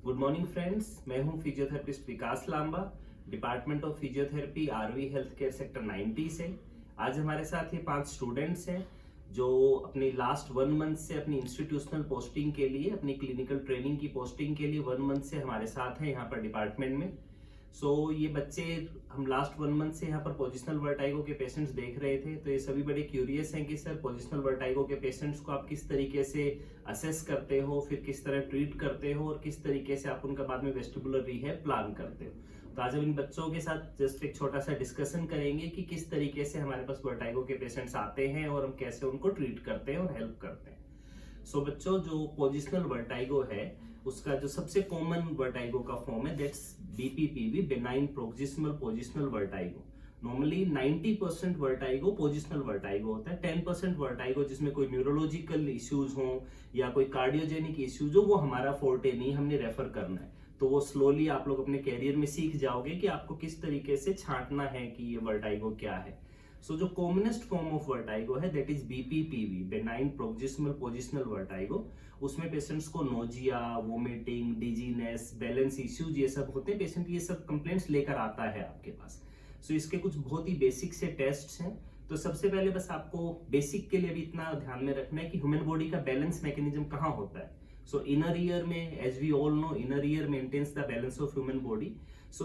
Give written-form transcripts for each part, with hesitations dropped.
Good morning friends, मैं हूं physiotherapist Vikas Lamba, department of physiotherapy, RV health care sector 90 से। आज हमारे साथ ये 5 स्टूडेंट्स हैं जो अपनी लास्ट 1 मंथ से अपनी इंस्टीट्यूशनल पोस्टिंग के लिए, अपनी क्लिनिकल ट्रेनिंग की पोस्टिंग के लिए 1 मंथ से हमारे साथ हैं यहाँ पर डिपार्टमेंट में। ये बच्चे, हम लास्ट 1 मंथ से यहाँ पर पोजिशनल वर्टाइगो के पेशेंट्स देख रहे थे, तो ये सभी बड़े क्यूरियस हैं कि सर पोजिशनल वर्टाइगो के पेशेंट्स को आप किस तरीके से असेस करते हो, फिर किस तरह ट्रीट करते हो और किस तरीके से आप उनका बाद में वेस्टिबुलर रिहैब प्लान करते हो। तो आज हम इन बच्चों के साथ जस्ट एक छोटा सा डिस्कशन करेंगे कि किस तरीके से हमारे पास वर्टाइगो के पेशेंट्स आते हैं और हम कैसे उनको ट्रीट करते हैं और हेल्प करते हैं। बच्चों, जो पोजिशनल वर्टाइगो है उसका जो सबसे कॉमन वर्टाइगो का फॉर्म है, that's बीपीपीवी, benign proximal positional vertigo. Normally 90% vertigo positional vertigo होता है। 10% वर्टाइगो जिसमें कोई न्यूरोलॉजिकल इश्यूज हो या कोई कार्डियोजेनिक इश्यूज हो, वो हमारा फोर्टे नहीं, हमने रेफर करना है। तो वो स्लोली आप लोग अपने कैरियर में सीख जाओगे कि आपको किस तरीके से छांटना है कि ये वर्टाइगो क्या है। जो कॉमनेस्ट फॉर्म ऑफ वर्टाइगो है that is बीपीपीवी, benign proximal positional vertigo. उसमें पेशेंट्स को nausea, vomiting, dizziness, balance issues ये सब होते हैं। पेशेंट ये सब कंप्लेंट्स लेकर आता है आपके पास। इसके कुछ बहुत ही बेसिक से टेस्ट्स हैं। तो सबसे पहले बस आपको बेसिक के लिए भी इतना ध्यान में रखना है कि ह्यूमन बॉडी का बैलेंस मैकेनिज्म कहाँ होता है। इनर ईयर में, as we all know, inner ear maintains the balance of human body.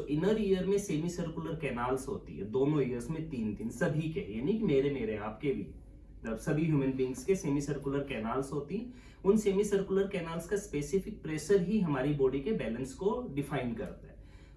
Inner ear में सेमी सर्कुलर कैनाल्स होती है, दोनों ईयर्स में 3-3 सभी के, यानी कि मेरे आपके भी, सभी ह्यूमन बींग्स के सेमी सर्कुलर कैनाल्स होती। उन सेमी सर्कुलर कैनाल्स का स्पेसिफिक प्रेशर ही हमारी बॉडी के बैलेंस को डिफाइन करता है।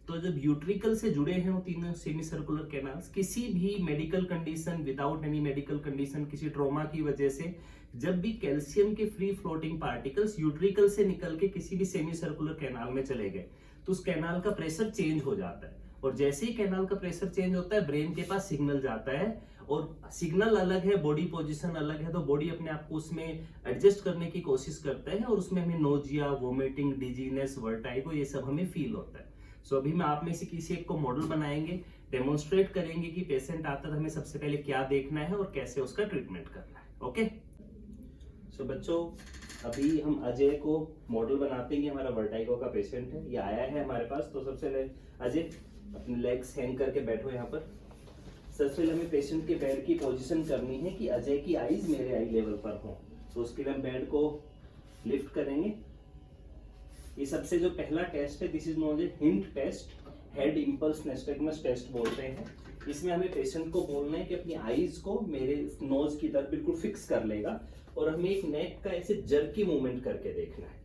तो जब यूट्रिकल से जुड़े हैं वो तीनों सेमी सर्कुलर कैनाल्स, किसी भी medical condition, without any medical condition, किसी ट्रॉमा की वजह से जब भी कैल्शियम के फ्री फ्लोटिंग पार्टिकल्स यूट्रिकल से निकल के किसी भी सेमी सर्कुलर कैनाल में चले गए, तो उस कैनाल का प्रेशर चेंज हो जाता है। और जैसे ही कैनाल का प्रेशर चेंज होता है, ब्रेन के पास सिग्नल जाता है, और सिग्नल अलग है, बॉडी पोजीशन अलग है, तो बॉडी अपने आप को उसमें एडजस्ट करने की कोशिश करता है और उसमें हमें नोजिया, वोमिटिंग, डिजीनेस, वर्टाइगो ये सब हमें फील होता है। अभी मैं आप में से किसी एक को मॉडल बनाएंगे, डेमोन्स्ट्रेट करेंगे कि पेशेंट आता है हमें सबसे पहले क्या देखना है और कैसे उसका ट्रीटमेंट करना है। ओके, बच्चों, अभी हम अजय को मॉडल बनाते हैं। हमारा वर्टाइगो का पेशेंट है, ये आया है हमारे पास। तो सबसे पहले अजय अपने लेग्स हैंग करके बैठो यहाँ पर। सबसे पहले हमें पेशेंट के बेड की पोजीशन करनी है कि अजय की आईज मेरे आई लेवल पर हो। उसके लिए हम बेड को लिफ्ट करेंगे। ये सबसे जो पहला टेस्ट है, this is known as hint test, head impulse nystagmus test बोलते हैं। इसमें हमें पेशेंट को बोलना है कि अपनी आईज को मेरे नोज की तरफ बिल्कुल फिक्स कर लेगा और हमें एक नेक का ऐसे जर्की मूवमेंट करके देखना है।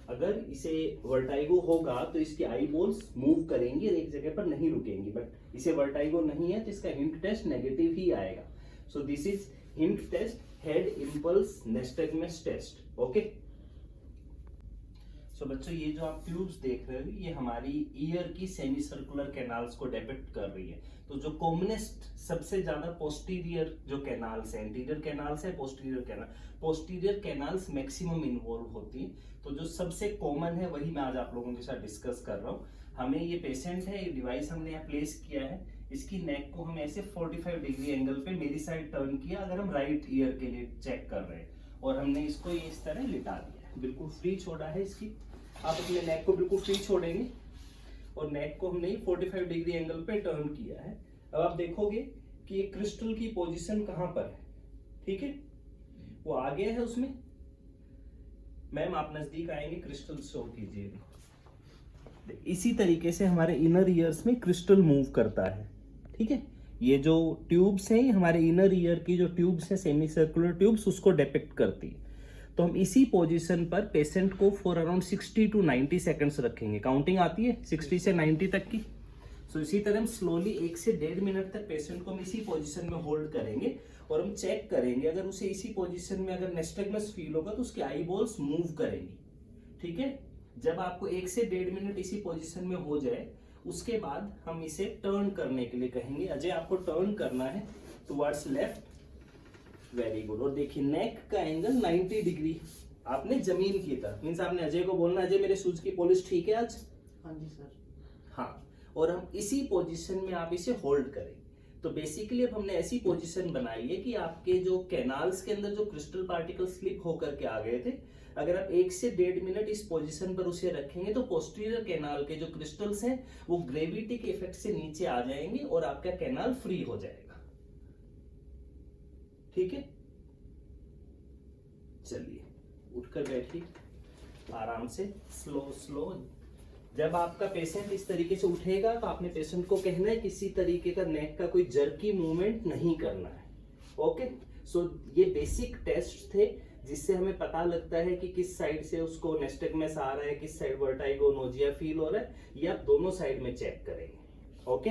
अगर इसे वर्टाइगो होगा तो इसकी आई बॉल्स मूव करेंगी और एक जगह पर नहीं रुकेंगी, बट इसे वर्टाइगो नहीं है तो इसका हिंट टेस्ट नेगेटिव ही आएगा। This is hint test, head impulse nystagmus test. Okay, बच्चों, ये जो आप ट्यूब्स देख रहे हो, ये हमारी ईयर की सेमी सर्कुलर कैनाल्स को डिपिक्ट कर रही है। तो जो कॉमनेस्ट, सबसे ज्यादा पोस्टीरियर जो कैनाल्स है, इंटीरियर कैनाल्स है, पोस्टीरियर कैनाल्स मैक्सिमम इन्वॉल्व होती है। तो जो सबसे कॉमन है वही मैं आज आप लोगों के साथ डिस्कस कर रहा हूँ। हमें ये पेशेंट है, ये डिवाइस हमने यहाँ प्लेस किया है, इसकी नेक को हम ऐसे 45 डिग्री एंगल पे मेरी साइड टर्न किया, अगर हम राइट ईयर के लिए चेक कर रहे हैं, और हमने इसको इस तरह लिटा दिया है, बिल्कुल फ्री छोड़ा है इसकी। आप अपने नेक को बिल्कुल फ्री छोड़ेंगे और नेक को हमने 45 डिग्री एंगल पे टर्न किया है। अब आप देखोगे कि ये क्रिस्टल की पोजीशन कहां पर है, ठीक है, वो आ गया है उसमें। मैम आप नजदीक आएंगे, क्रिस्टल शो कीजिए। इसी तरीके से हमारे इनर ईयर्स में क्रिस्टल मूव करता है, ठीक है। ये जो ट्यूब्स हैं, हमारे इनर ईयर की जो ट्यूब्स हैं, सेमी सर्कुलर ट्यूब्स, उसको डिपिक्ट करती है। तो हम इसी पोजीशन पर पेशेंट को फॉर अराउंड 60 to 90 सेकंड्स रखेंगे। काउंटिंग आती है 60 से 90 तक की। इसी तरह हम स्लोली 1 से 1.5 मिनट तक पेशेंट को हम इसी पोजीशन में होल्ड करेंगे और हम चेक करेंगे। अगर उसे इसी पोजीशन में अगर निस्टैग्मस फील होगा तो उसकी आई बॉल्स मूव करेंगी, ठीक है। जब आपको 1 से 1.5 मिनट इसी पोजीशन में हो जाए, उसके बाद हम इसे टर्न करने के लिए कहेंगे। अजय आपको टर्न करना है टुवर्ड्स लेफ्ट, वेरी गुड। और देखिए नेक का एंगल 90 डिग्री आपने जमीन की तरफ, मीन्स आपने अजय को बोलना, अजय मेरे शूज की पॉलिश ठीक है आज? हाँ जी सर। हाँ, और हम इसी पोजीशन में आप इसे होल्ड करें। तो बेसिकली अब हमने ऐसी पोजीशन बनाई है कि आपके जो कैनाल्स के अंदर जो क्रिस्टल पार्टिकल स्लिप होकर के आ गए थे, अगर आप 1 से 1.5 मिनट इस पोजीशन पर उसे रखेंगे तो पोस्टीरियर कैनाल के जो क्रिस्टल्स हैं वो ग्रेविटी के इफेक्ट से नीचे आ जाएंगे और आपका कैनाल फ्री हो जाएगा। ठीक है, चलिए उठकर बैठिए आराम से, स्लो स्लो। जब आपका पेशेंट इस तरीके से उठेगा तो आपने पेशेंट को कहना है किसी तरीके का नेक का कोई जर्की मूवमेंट नहीं करना है। ओके, सो ये बेसिक टेस्ट थे जिससे हमें पता लगता है कि किस साइड से उसको नेस्टेगमस आ रहा है, किस साइड वर्टाइगो नोजिया फील हो रहा है, ये आप दोनों साइड में चेक करेंगे। ओके।